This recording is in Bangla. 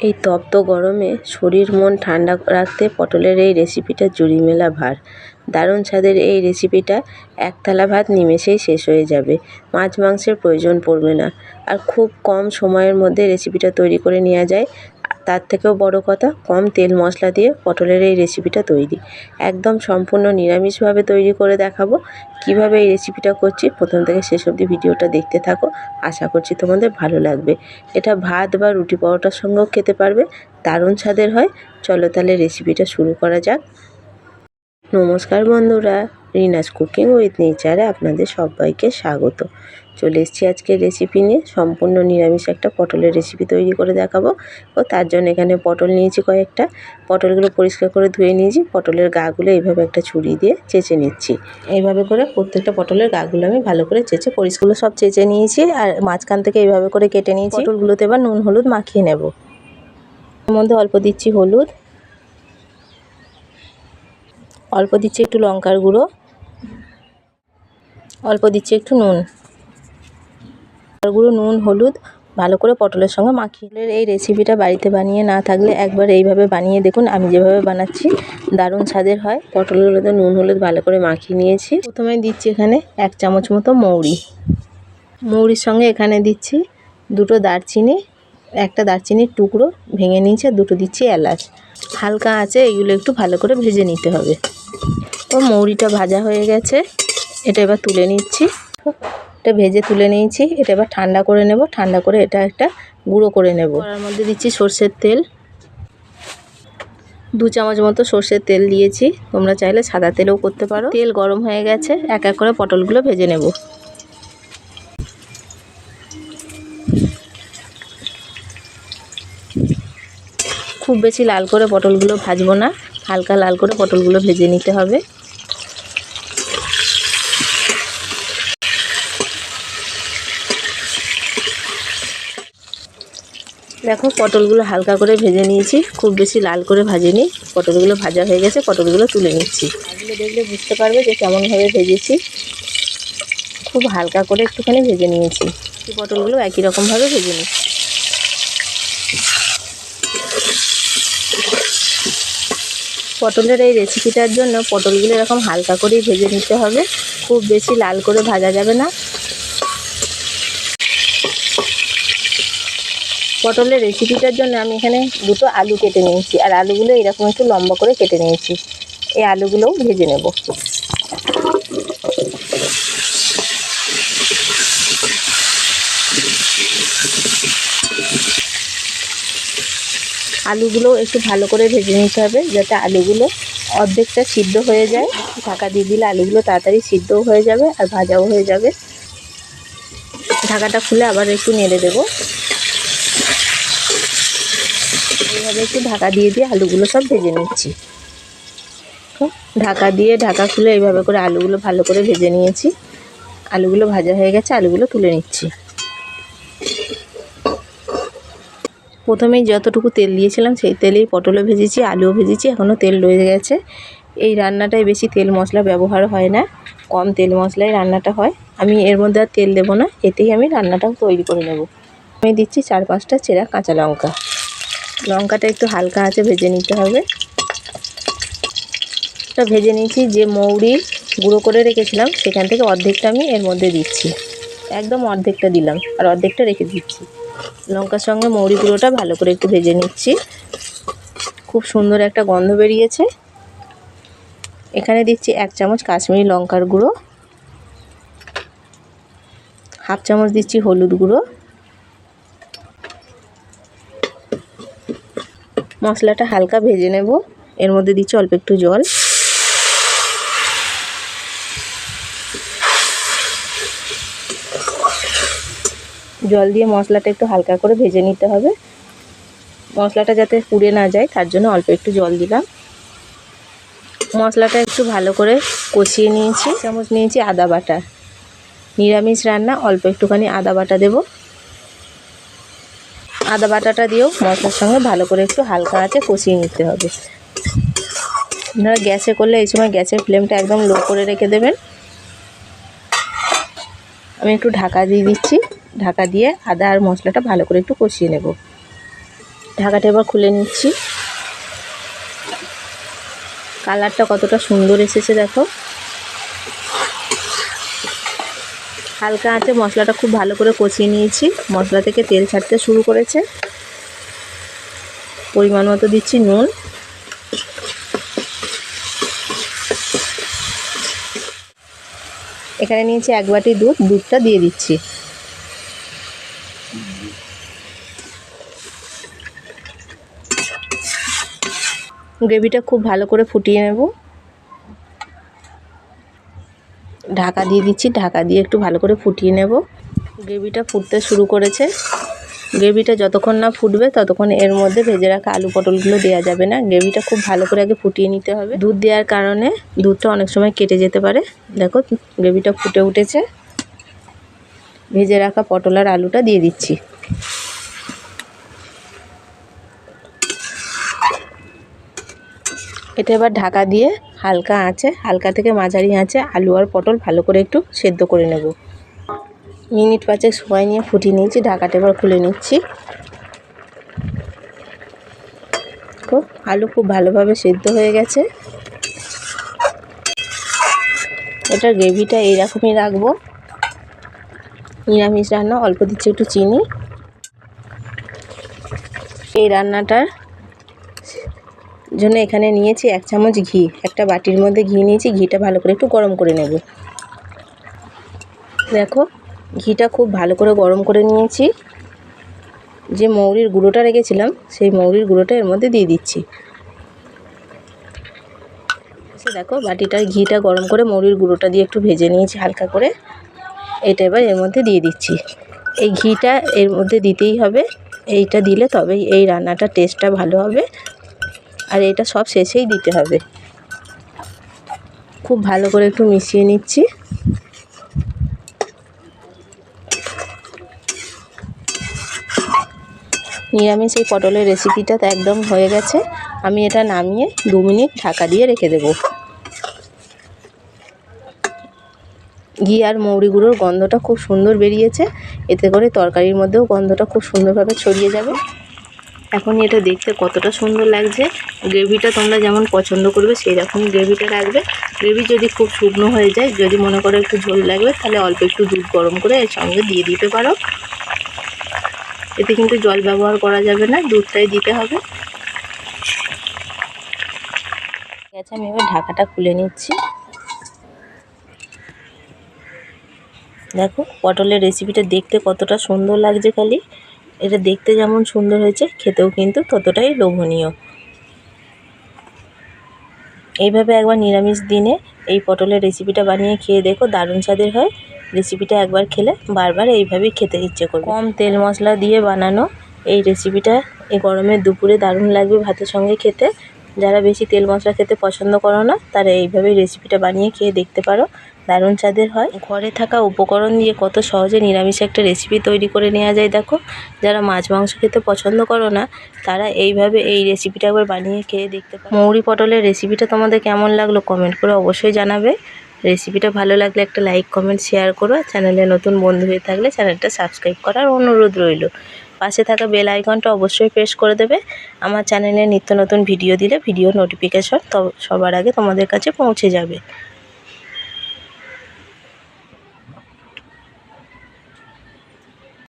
এই তপ্ত গরমে শরীর মন ঠান্ডা রাখতে পটলের এই রেসিপিটা জুড়ি মেলা ভার। দারুণ স্বাদের এই রেসিপিটা এক থালা ভাত নিমেষেই শেষ হয়ে যাবে। মাছ মাংসের প্রয়োজন পড়বে না, আর খুব কম সময়ের মধ্যে রেসিপিটা তৈরি করে নেওয়া যায়। তার থেকেও বড় কথা, কম তেল মশলা দিয়ে পটলের এই রেসিপিটা তৈরি। একদম সম্পূর্ণ নিরামিষভাবে তৈরি করে দেখাবো। কিভাবে এই রেসিপিটা করছি প্রথম থেকে শেষ অবধি ভিডিওটা দেখতে থাকো। আশা করছি তোমাদের ভালো লাগবে। এটা ভাত বা রুটি পরোটার সঙ্গেও খেতে পারবে, দারুণ স্বাদের হয়। চলো তাহলে রেসিপিটা শুরু করা যাক। নমস্কার বন্ধুরা, রিনাস কুকিং উইথ নেচারে আপনাদের সবাইকে স্বাগত। চলে এসেছি আজকে রেসিপি নিয়ে। সম্পূর্ণ নিরামিষ একটা পটলের রেসিপি তৈরি করে দেখাবো। ও তার জন্য এখানে পটল নিয়েছি কয়েকটা। পটলগুলো পরিষ্কার করে ধুয়ে নিয়েছি। পটলের গাগুলো এইভাবে একটা ছুরি দিয়ে চেঁচে নিচ্ছি। এইভাবে করে প্রত্যেকটা পটলের গাগুলো আমি ভালো করে চেঁচে পরিষ্কার সব চেঁচে নিয়েছি, আর মাঝখান থেকে এইভাবে করে কেটে নিয়েছি। পটলগুলোতে এবার নুন হলুদ মাখিয়ে নেব। এর মধ্যে অল্প দিচ্ছি হলুদ, অল্প দিচ্ছি একটু লঙ্কার গুঁড়ো, অল্প দিচ্ছি একটু নুন। নুন হলুদ ভালো করে পটলের সঙ্গে মাখিয়ে। এই রেসিপিটা বাড়িতে বানিয়ে না থাকলে একবার এইভাবে বানিয়ে দেখুন। আমি যেভাবে বানাচ্ছি দারুণ স্বাদের হয়। পটলগুলোতে নুন হলুদ ভালো করে মাখিয়ে নিয়েছি। প্রথমে দিচ্ছি এখানে 1 চামচ মতো মৌরি। মৌরির সঙ্গে এখানে দিচ্ছি 2টো দারচিনি, একটা দারচিনির টুকরো ভেঙে নিয়েছি, আর 2টো দিচ্ছি এলাচ। হালকা আছে, এগুলো একটু ভালো করে ভেজে নিতে হবে। ও মৌরিটা ভাজা হয়ে গেছে, এটা এবার তুলে নিচ্ছি। এটা ভেজে তুলে নিয়েছি। এটা এবার ঠান্ডা করে নেব। ঠান্ডা করে এটা একটা গুঁড়ো করে নেব। কড়ার মধ্যে দিচ্ছি সর্ষের তেল। 2 চামচ মতো সর্ষের তেল দিয়েছি, তোমরা চাইলে সাদা তেলেও করতে পারো। তেল গরম হয়ে গেছে, এক এক করে পটলগুলো ভেজে নেব। খুব বেশি লাল করে পটলগুলো ভাজবো না, হালকা লাল করে পটলগুলো ভেজে নিতে হবে। দেখো পটলগুলো হালকা করে ভেজে নিয়েছি, খুব বেশি লাল করে ভাজিনি। পটলগুলো ভাজা হয়ে গেছে, পটলগুলো তুলে নিচ্ছি। এগুলো দেখলে বুঝতে পারবে যে কেমনভাবে ভেজেছি। খুব হালকা করে একটুখানি ভেজে নিয়েছি। পটলগুলো একই রকমভাবে ভেজে নিচ্ছি। পটলের এই রেসিপিটার জন্য পটলগুলো এরকম হালকা করেই ভেজে নিতে হবে, খুব বেশি লাল করে ভাজা যাবে না। পটলের রেসিপিটার জন্য আমি এখানে 2টো আলু কেটে নিয়েছি, আর আলুগুলো এরকম একটু লম্বা করে কেটে নিয়েছি। এই আলুগুলোও ভেজে নেব। আলুগুলো একটু ভালো করে ভেজে নিতে হবে, যাতে আলুগুলো অর্ধেকটা সিদ্ধ হয়ে যায়। ঢাকা দিয়ে দিলে আলুগুলো তাড়াতাড়ি সিদ্ধও হয়ে যাবে আর ভাজাও হয়ে যাবে। ঢাকাটা খুলে আবার একটু নেড়ে দেবো। এইভাবে একটু ঢাকা দিয়ে আলুগুলো সব ভেজে নিচ্ছি। ঢাকা খুলে এইভাবে করে আলুগুলো ভালো করে ভেজে নিয়েছি। আলুগুলো ভাজা হয়ে গেছে, আলুগুলো তুলে নিচ্ছি। প্রথমেই যতটুকু তেল দিয়েছিলাম সেই তেলেই পটলও ভেজেছি, আলুও ভেজেছি, এখনও তেল রয়ে গেছে। এই রান্নাটায় বেশি তেল মশলা ব্যবহার হয় না, কম তেল মশলায় রান্নাটা হয়। আমি এর মধ্যে আর তেল দেবো না, এতেই আমি রান্নাটাও তৈরি করে নেব। আমি দিচ্ছি 4-5টা চেরা কাঁচা লঙ্কা। লঙ্কাটা একটু হালকা আঁচে ভেজে নিতে হবে। এটা ভেজে নিয়েছি। যে মৌরি গুঁড়ো করে রেখেছিলাম সেখান থেকে অর্ধেকটা আমি এর মধ্যে দিচ্ছি। একদম অর্ধেকটা দিলাম, আর অর্ধেকটা রেখে দিচ্ছি। লঙ্কার সঙ্গে মৌরি গুঁড়োটা ভালো করে একটু ভেজে নিচ্ছি। খুব সুন্দর একটা গন্ধ বেরিয়েছে। এখানে দিচ্ছি 1 চামচ কাশ্মীরি লঙ্কার গুঁড়ো, 1/2 চামচ দিচ্ছি হলুদ গুঁড়ো। মশলাটা হালকা ভেজে নেব। এর মধ্যে দিচ্ছি অল্প একটু জল। জল দিয়ে মশলাটা একটু হালকা করে ভেজে নিতে হবে। মশলাটা যাতে পুড়ে না যায় তার জন্য অল্প একটু জল দিলাম। মশলাটা একটু ভালো করে কষিয়ে নিয়েছি। 1 চামচ নিয়েছি আদা বাটা। নিরামিষ রান্না, অল্প একটুখানি আদা বাটা দেব। আদা বাটাটা দিয়েও মশলার সঙ্গে ভালো করে একটু হালকা আঁচে কষিয়ে নিতে হবে। আপনারা গ্যাসে করলে এই সময় গ্যাসের ফ্লেমটা একদম লো করে রেখে দেবেন। আমি একটু ঢাকা দিয়ে দিচ্ছি। ঢাকা দিয়ে আদা আর মশলাটা ভালো করে একটু কষিয়ে নেব। ঢাকাটা এবার খুলে নিচ্ছি। কালারটা কতটা সুন্দর এসেছে দেখো। হালকা আঁচে মশলাটা খুব ভালো করে কষিয়ে নিয়েছি। মশলা থেকে তেল ছাড়তে শুরু করেছে। পরিমাণ মতো দিচ্ছি নুন। এখানে নিয়েছি 1 বাটি দুধ। দুধটা দিয়ে দিচ্ছি। গ্রেভিটা খুব ভালো করে ফুটিয়ে নেব। ঢাকা দিয়ে দিচ্ছি। ঢাকা দিয়ে একটু ভালো করে ফুটিয়ে নেব। গ্রেভিটা ফুটতে শুরু করেছে। গ্রেভিটা যতক্ষণ না ফুটবে ততক্ষণ এর মধ্যে ভেজে রাখা আলু পটলগুলো দেওয়া যাবে না। গ্রেভিটা খুব ভালো করে আগে ফুটিয়ে নিতে হবে। দুধ দেওয়ার কারণে দুধটা অনেক সময় কেটে যেতে পারে। দেখো গ্রেভিটা ফুটে উঠেছে। ভেজে রাখা পটল আর আলুটা দিয়ে দিচ্ছি। এটা এবার ঢাকা দিয়ে হালকা আঁচে, হালকা থেকে মাঝারি আঁচে আলু আর পটল ভালো করে একটু সেদ্ধ করে নেব। মিনিট 5 সময় নিয়ে ফুটিয়ে নিয়েছি। ঢাকাটা এবার খুলে নিচ্ছি। আলু খুব ভালোভাবে সেদ্ধ হয়ে গেছে। এটার গ্রেভিটা এইরকমই রাখবো। নিরামিষ রান্না, অল্প দিচ্ছি একটু চিনি। এই রান্নাটার জন্য এখানে নিয়েছি 1 চামচ ঘি। একটা বাটির মধ্যে ঘি নিয়েছি। ঘিটা ভালো করে একটু গরম করে নেব। দেখো ঘিটা খুব ভালো করে গরম করে নিয়েছি। যে মৌরির গুঁড়োটা রেখেছিলাম সেই মৌরির গুঁড়োটা এর মধ্যে দিয়ে দিচ্ছি। দেখো বাটিটার ঘিটা গরম করে মৌরির গুঁড়োটা দিয়ে একটু ভেজে নিয়েছি হালকা করে। এটা এবার এর মধ্যে দিয়ে দিচ্ছি। এই ঘিটা এর মধ্যে দিতেই হবে। এইটা দিলে তবেই এই রান্নাটার টেস্টটা ভালো হবে। আর এটা সব শেষেই দিতে হবে। খুব ভালো করে একটু মিশিয়ে নিচ্ছি। নিরামিষ এই পটলের রেসিপিটা তো একদম হয়ে গেছে। আমি এটা নামিয়ে 2 মিনিট ঢাকা দিয়ে রেখে দেব। ঘি আর মৌরি গুঁড়োর গন্ধটা খুব সুন্দর বেরিয়েছে। এতে করে তরকারির মধ্যেও গন্ধটা খুব সুন্দরভাবে ছড়িয়ে যাবে। এখন এটা দেখতে কতটা সুন্দর লাগছে। গ্রেভিটা তোমরা যেমন পছন্দ করবে সেই রকমই গ্রেভিটা রাখবে। গ্রেভি যদি খুব শুকনো হয়ে যায়, যদি মনে করো একটু ঝোল লাগবে, তাহলে অল্প একটু দুধ গরম করে এর সঙ্গে দিয়ে দিতে পারো। এতে কিন্তু জল ব্যবহার করা যাবে না, দুধটাই দিতে হবে। ঠিক আছে, আমি এবার ঢাকাটা খুলে নিচ্ছি। দেখো পটলের রেসিপিটা দেখতে কতটা সুন্দর লাগছে। খালি এটা দেখতে যেমন সুন্দর হয়েছে, খেতেও কিন্তু ততটাই লোভনীয়। এইভাবে একবার নিরামিষ দিনে এই পটলের রেসিপিটা বানিয়ে খেয়ে দেখো, দারুণ স্বাদের হয়। রেসিপিটা একবার খেলে বারবার এইভাবেই খেতে ইচ্ছে করবে। কম তেল মশলা দিয়ে বানানো এই রেসিপিটা এই গরমের দুপুরে দারুণ লাগবে ভাতের সঙ্গে খেতে। যারা বেশি তেল মশলা খেতে পছন্দ করো না, তারা এইভাবেই রেসিপিটা বানিয়ে খেয়ে দেখতে পারো। দারুণ স্বাদের হয়। ঘরে থাকা উপকরণ দিয়ে কত সহজে নিরামিষ একটা রেসিপি তৈরি করে নেওয়া যায় দেখো। যারা মাছ মাংস খেতে পছন্দ করো না, তারা এইভাবে এই রেসিপিটা একবার বানিয়ে খেয়ে দেখতে পারো। মৌরি পটলের রেসিপিটা তোমাদের কেমন লাগলো কমেন্ট করে অবশ্যই জানাবে। রেসিপিটা ভালো লাগলে একটা লাইক কমেন্ট শেয়ার করো। চ্যানেলে নতুন বন্ধু হয়ে থাকলে চ্যানেলটা সাবস্ক্রাইব করার অনুরোধ রইল। পাশে থাকা বেল আইকনটা অবশ্যই প্রেস করে দেবে। আমার চ্যানেলে নিত্য নতুন ভিডিও দিলে ভিডিও নোটিফিকেশন সবার আগে তোমাদের কাছে পৌঁছে যাবে।